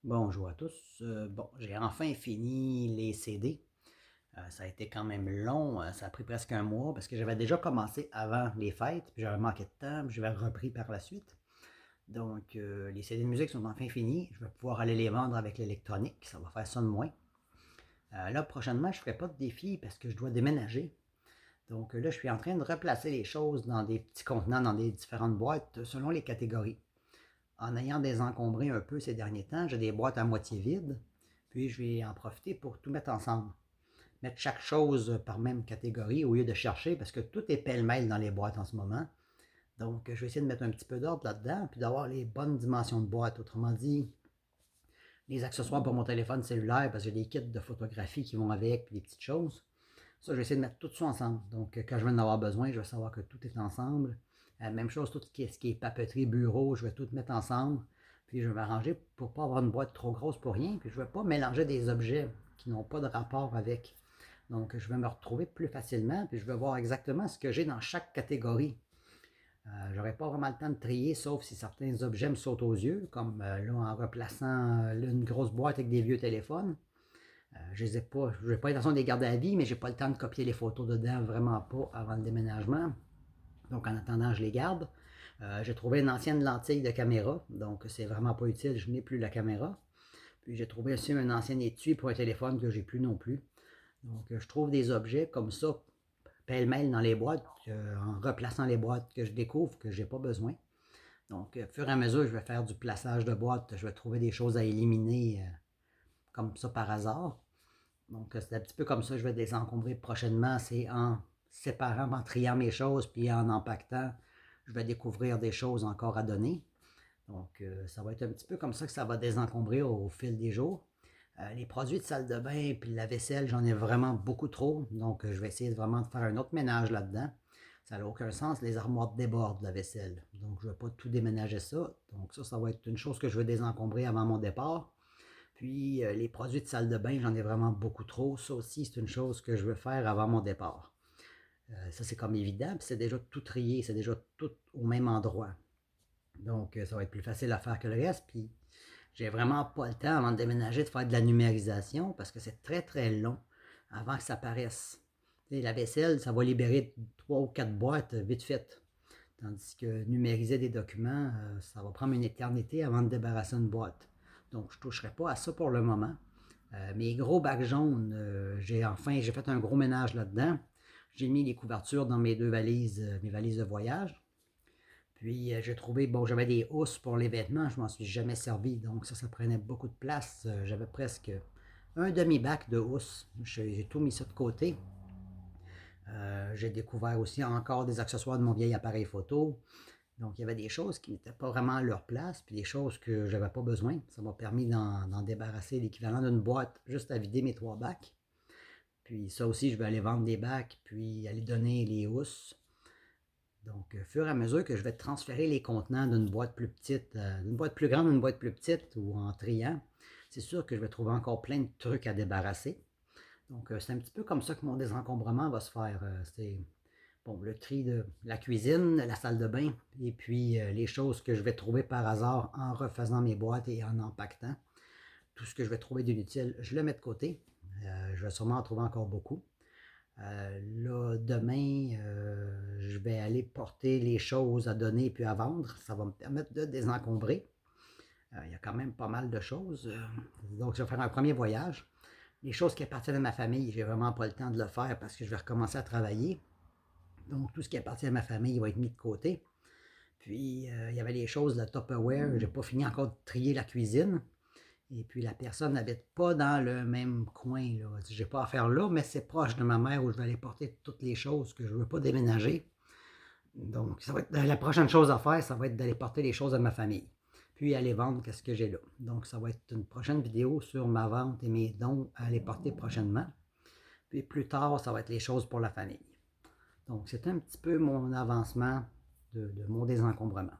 Bonjour à tous. J'ai enfin fini les CD. Ça a été quand même long. Ça a pris presque un mois parce que j'avais déjà commencé avant les fêtes, puis j'avais manqué de temps, puis j'avais repris par la suite. Les CD de musique sont enfin finis. Je vais pouvoir aller les vendre avec l'électronique. Ça va faire ça de moins. Là, prochainement, je ne ferai pas de défi parce que je dois déménager. Là, je suis en train de replacer les choses dans des petits contenants, dans des différentes boîtes selon les catégories. En ayant désencombré un peu ces derniers temps, j'ai des boîtes à moitié vides, puis je vais en profiter pour tout mettre ensemble. Mettre chaque chose par même catégorie au lieu de chercher, parce que tout est pêle-mêle dans les boîtes en ce moment. Je vais essayer de mettre un petit peu d'ordre là-dedans, puis d'avoir les bonnes dimensions de boîte. Autrement dit, les accessoires pour mon téléphone cellulaire, parce que j'ai des kits de photographie qui vont avec, puis des petites choses. Ça, je vais essayer de mettre tout ça ensemble. Quand je vais en avoir besoin, je vais savoir que tout est ensemble. Même chose, tout ce qui est papeterie, bureau, je vais tout mettre ensemble. Puis je vais m'arranger pour ne pas avoir une boîte trop grosse pour rien. Puis je ne vais pas mélanger des objets qui n'ont pas de rapport avec. Je vais me retrouver plus facilement. Puis je vais voir exactement ce que j'ai dans chaque catégorie. J'aurai pas vraiment le temps de trier, sauf si certains objets me sautent aux yeux, comme là en replaçant une grosse boîte avec des vieux téléphones. Je n'ai pas l'intention de les garder à vie, mais j'ai pas le temps de copier les photos dedans, vraiment pas avant le déménagement. Donc en attendant, je les garde. J'ai trouvé une ancienne lentille de caméra, donc c'est vraiment pas utile, je n'ai plus la caméra. Puis j'ai trouvé aussi un ancien étui pour un téléphone que j'ai plus non plus. Je trouve des objets comme ça, pêle-mêle dans les boîtes, en replaçant les boîtes que je découvre que j'ai pas besoin. Au fur et à mesure, je vais faire du plaçage de boîtes, je vais trouver des choses à éliminer comme ça par hasard. C'est un petit peu comme ça que je vais désencombrer prochainement. C'est en séparant, en triant mes choses, puis en empaquetant, je vais découvrir des choses encore à donner. Ça va être un petit peu comme ça que ça va désencombrer au fil des jours. Les produits de salle de bain puis la vaisselle, j'en ai vraiment beaucoup trop. Je vais essayer vraiment de faire un autre ménage là-dedans. Ça n'a aucun sens. Les armoires débordent de la vaisselle. Je ne vais pas tout déménager ça. Ça va être une chose que je vais désencombrer avant mon départ. Puis les produits de salle de bain, j'en ai vraiment beaucoup trop. Ça aussi, c'est une chose que je veux faire avant mon départ. Ça, c'est comme évident, puis c'est déjà tout trié, c'est déjà tout au même endroit. Ça va être plus facile à faire que le reste. Puis j'ai vraiment pas le temps avant de déménager de faire de la numérisation parce que c'est très très long avant que ça paraisse. La vaisselle, ça va libérer 3 ou 4 boîtes vite faites. Tandis que numériser des documents, ça va prendre une éternité avant de débarrasser une boîte. Donc, je ne toucherai pas à ça pour le moment. Mes gros bacs jaunes, j'ai fait un gros ménage là-dedans. J'ai mis les couvertures dans mes deux valises, mes valises de voyage. Puis, j'ai trouvé, j'avais des housses pour les vêtements, je m'en suis jamais servi. Donc, ça prenait beaucoup de place. J'avais presque un demi-bac de housses. J'ai tout mis ça de côté. J'ai découvert aussi encore des accessoires de mon vieil appareil photo. Donc, il y avait des choses qui n'étaient pas vraiment à leur place, puis des choses que je n'avais pas besoin. Ça m'a permis d'en débarrasser l'équivalent d'une boîte juste à vider mes 3 bacs. Puis ça aussi, je vais aller vendre des bacs, puis aller donner les housses. Au fur et à mesure que je vais transférer les contenants d'une boîte plus petite, d'une boîte plus grande à une boîte plus petite ou en triant, c'est sûr que je vais trouver encore plein de trucs à débarrasser. C'est un petit peu comme ça que mon désencombrement va se faire. C'est le tri de la cuisine, la salle de bain, et puis les choses que je vais trouver par hasard en refaisant mes boîtes et en empaquetant. Tout ce que je vais trouver d'inutile, je le mets de côté. Je vais sûrement en trouver encore beaucoup. Là, demain, je vais aller porter les choses à donner puis à vendre. Ça va me permettre de désencombrer. Il y a quand même pas mal de choses. Je vais faire un premier voyage. Les choses qui appartiennent à ma famille, j'ai vraiment pas le temps de le faire parce que je vais recommencer à travailler. Donc, tout ce qui appartient à ma famille va être mis de côté. Puis, il y avait les choses de Tupperware. J'ai pas fini encore de trier la cuisine. Et puis, la personne n'habite pas dans le même coin. Je n'ai pas affaire là, mais c'est proche de ma mère où je vais aller porter toutes les choses que je ne veux pas déménager. Donc, ça va être la prochaine chose à faire, ça va être d'aller porter les choses à ma famille. Puis, aller vendre ce que j'ai là. Donc, ça va être une prochaine vidéo sur ma vente et mes dons à aller porter prochainement. Puis, plus tard, ça va être les choses pour la famille. Donc, c'est un petit peu mon avancement de mon désencombrement.